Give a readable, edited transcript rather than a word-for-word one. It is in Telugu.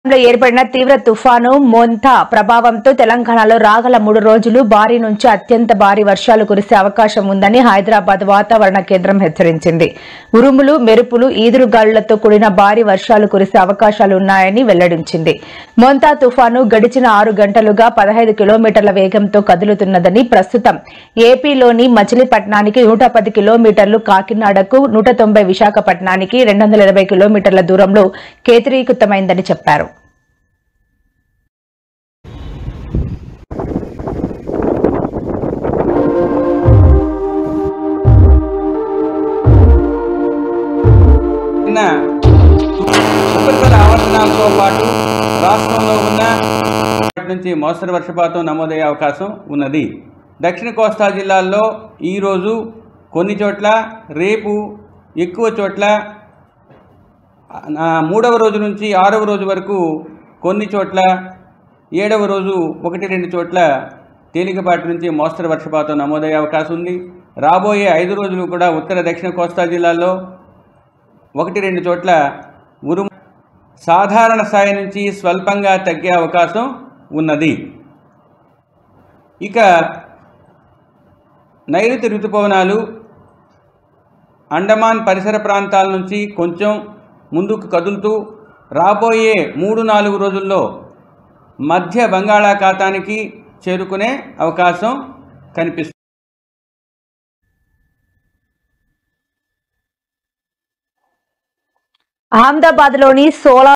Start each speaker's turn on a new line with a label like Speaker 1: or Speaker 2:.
Speaker 1: ఏర్పడిన తీవ్ర తుఫాను మోంతా ప్రభావంతో తెలంగాణలో రాగల 3 రోజులు భారీ నుంచి అత్యంత భారీ వర్షాలు కురిసే అవకాశం ఉందని హైదరాబాద్ వాతావరణ కేంద్రం హెచ్చరించింది. ఉరుములు, మెరుపులు, ఈదురుగాలులతో కూడిన భారీ వర్షాలు కురిసే అవకాశాలు ఉన్నాయని వెల్లడించింది. మోంతా తుఫాను గడిచిన 6 గంటలుగా 15 కిలోమీటర్ల వేగంతో కదులుతున్నదని, ప్రస్తుతం ఏపీలోని మచిలీపట్నానికి 110 కిలోమీటర్లు, కాకినాడకు 190, విశాఖపట్నానికి 220 కిలోమీటర్ల దూరంలో కేంద్రీకృతమైందని చెప్పారు.
Speaker 2: ఉపరితల ఆవర్తనాలతో పాటు రాష్ట్రంలో ఉన్న నుంచి మోస్తరు వర్షపాతం నమోదయ్యే అవకాశం ఉన్నది. దక్షిణ కోస్తా జిల్లాల్లో ఈరోజు కొన్ని చోట్ల, రేపు ఎక్కువ చోట్ల, 3వ రోజు నుంచి 6వ రోజు వరకు కొన్ని చోట్ల, 7వ రోజు 1-2 చోట్ల తేలికపాటి నుంచి మోస్తరు వర్షపాతం నమోదయ్యే అవకాశం ఉంది. రాబోయే 5 రోజులు కూడా ఉత్తర దక్షిణ కోస్తా జిల్లాల్లో 1-2 చోట్ల ఉరుము సాధారణ స్థాయి నుంచి స్వల్పంగా తగ్గే అవకాశం ఉన్నది. ఇక నైరుతి ఋతుపవనాలు అండమాన్ పరిసర ప్రాంతాల నుంచి కొంచెం ముందుకు కదులుతూ రాబోయే 3-4 రోజుల్లో మధ్య బంగాళాఖాతానికి చేరుకునే అవకాశం కనిపిస్తుంది.
Speaker 1: అహ్మదాబాద్లోని సోలా